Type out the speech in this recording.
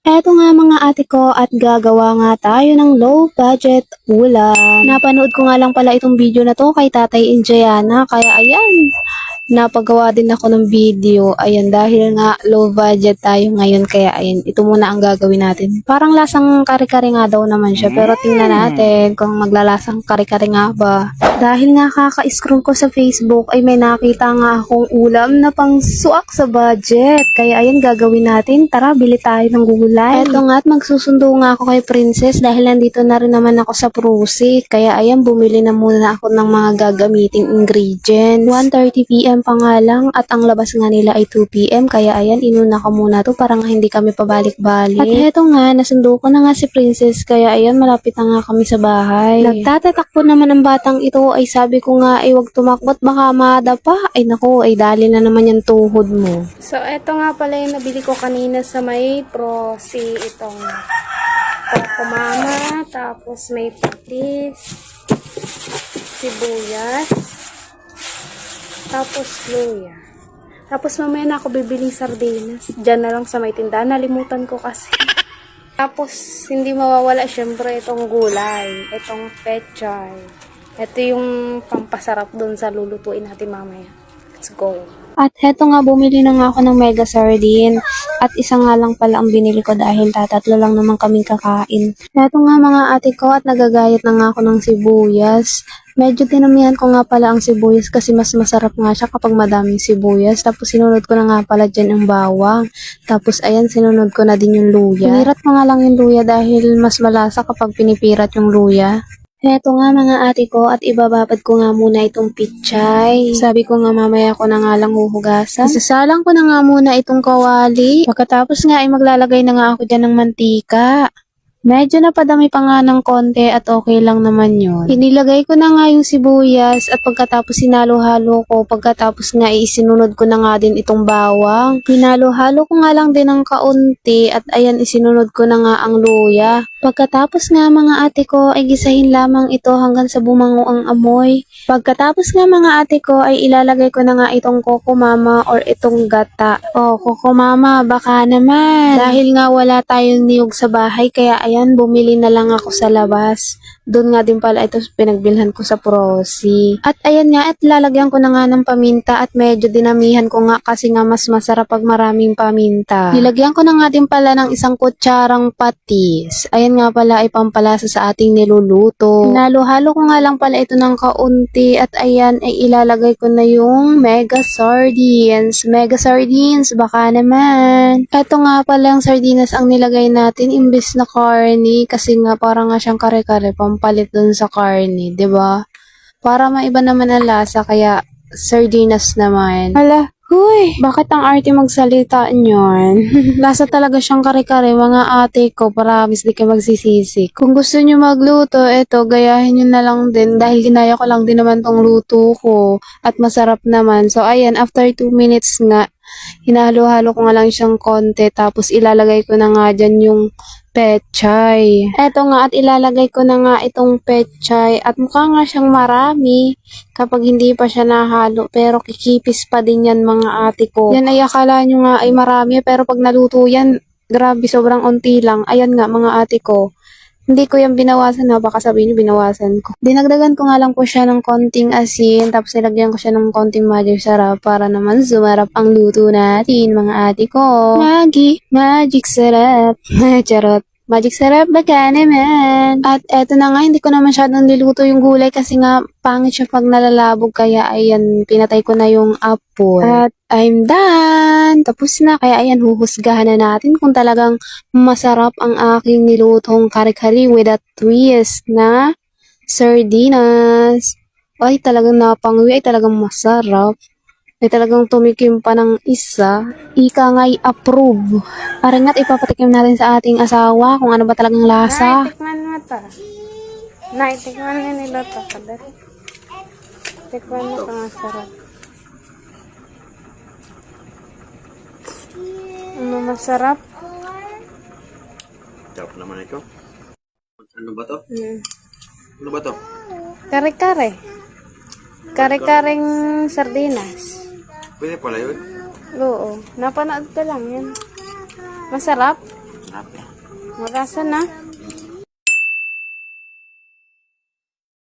Eto nga mga ate ko at gagawa nga tayo ng low budget ulam. Napanood ko nga lang pala itong video na to kay Tatay Indiana, kaya ayan, napagawa din ako ng video. Ayan, dahil nga low budget tayo ngayon, kaya ayan, ito muna ang gagawin natin. Parang lasang kare-kare nga daw naman siya, pero tingnan natin kung maglalasang kare-kare nga ba. Dahil nga kaka-scroll ko sa Facebook ay may nakita nga akong ulam na pang suak sa budget. Kaya ayan, gagawin natin. Tara, bili tayo ng gulay. Eto nga at magsusundo nga ako kay Princess dahil nandito na rin naman ako sa Prusit. Kaya ayan, bumili na muna ako ng mga gagamiting ingredients. 1:30 PM pa nga lang at ang labas nga nila ay 2 PM. Kaya ayan, inuna ko muna to para nga hindi kami pabalik-balik. At eto nga, nasundo ko na nga si Princess. Kaya ayan, malapit na nga kami sa bahay. Nagtatatakbo naman ang batang ito ay sabi ko nga ay wag tumakbot baka madapa. Ay nako, ay dali na naman yung tuhod mo. So eto nga pala yung nabili ko kanina sa may Prosi, itong Coco Mama, tapos may patis, sibuyas, tapos luya. Tapos mamaya na ako bibiling sardinas. Diyan na lang sa may tindahan, nalimutan ko kasi. Tapos hindi mawawala syempre itong gulay, itong pechay. Ito yung pampasarap doon sa lulutuin natin mamaya. Let's go! At heto nga, bumili na nga ako ng mega sardine. At isa nga lang pala ang binili ko dahil tatatlo lang naman kaming kakain. Heto nga mga ate ko at nagagayat na nga ako ng sibuyas. Medyo dinamihan ko nga pala ang sibuyas kasi mas masarap nga siya kapag madaming sibuyas. Tapos sinunod ko na nga pala dyan ang bawang. Tapos ayan, sinunod ko na din yung luya. Pinirat ko nga lang yung luya dahil mas malasa kapag pinipirat yung luya. Heto nga mga ate ko at ibababad ko nga muna itong pichay. Sabi ko nga mamaya ko na nga lang huhugasan. Isasalang ko na nga muna itong kawali. Pagkatapos nga ay maglalagay na nga ako dyan ng mantika. Medyo napadami pa nga ng konti at okay lang naman yun. Inilagay ko na nga yung sibuyas at pagkatapos sinalo-halo ko, pagkatapos nga isinunod ko na nga din itong bawang. Hinalo-halo ko nga lang din ng kaunti at ayan isinunod ko na nga ang luya. Pagkatapos nga mga ate ko ay gisahin lamang ito hanggang sa bumango ang amoy. Pagkatapos nga mga ate ko ay ilalagay ko na nga itong Coco Mama or itong gata. Oh, Coco Mama, baka naman. Dahil nga wala tayong niyog sa bahay kaya ayan, bumili na lang ako sa labas. Doon nga din pala ito pinagbilhan ko sa Prosi. At ayan nga, at lalagyan ko na nga ng paminta at medyo dinamihan ko nga kasi nga mas masarap pag maraming paminta. Nilagyan ko na nga din pala ng isang kutsarang patis. Ayan nga pala ay pampalasa sa ating niluluto. Nalo-halo ko nga lang pala ito ng kaunti at ayan ay ilalagay ko na yung mega sardines. Mega sardines, baka naman. Ito nga pala yung sardinas ang nilagay natin imbis na carne kasi nga parang nga siyang kare-kare pampalit dun sa carne, 'di ba? Para maiba naman ang lasa kaya sardinas naman. Hala, huy, bakit ang arte magsalita niyon? Lasa talaga siyang kare-kare mga ate ko, promise di kayo magsisisi. Kung gusto niyo magluto, eto gayahin niyo na lang din dahil ginaya ko lang din naman tong luto ko at masarap naman. So ayan, after 2 minutes nga hinalo-halo ko nga lang siyang konti tapos ilalagay ko na nga dyan yung pechay. Eto nga at ilalagay ko na nga itong pechay at mukha nga siyang marami kapag hindi pa siya nahalo pero kikipis pa din yan mga ate ko. Yan ay akala nyo nga ay marami pero pag naluto yan, grabe sobrang unti lang. Ayan nga mga ate ko. Hindi ko yan binawasan na, baka sabihin nyo binawasan ko. Dinagdagan ko nga lang po siya ng konting asin, tapos nilagyan ko siya ng konting magic sarap para naman sumarap ang luto natin, mga ate ko. Magic sarap. Charot. Magic sarap, baka naman. At eto na nga, hindi ko na masyadong niluto yung gulay kasi nga pangit siya pag nalalabog. Kaya ayan, pinatay ko na yung apoy. At I'm done! Tapos na, kaya ayan, huhusgahan na natin kung talagang masarap ang aking nilutong kare-kare with a twist na sardinas. Ay, talagang napanguwi, ay talagang masarap. Ay talagang tumikim pa ng isa, ika nga'y approve. Aringat ipapatikim natin sa ating asawa kung ano ba talagang lasa. Tikman mo ito. Tikman mo nila ito. Tikman mo ito, masarap. Ano masarap? Sarap naman ito. Ano ba to? Ano ba to? Kare-kare. Kare-kareng sardinas. Pwede pala yun. Oo. Napanood ko lang yan. Masarap? Sarap eh. Marasa na.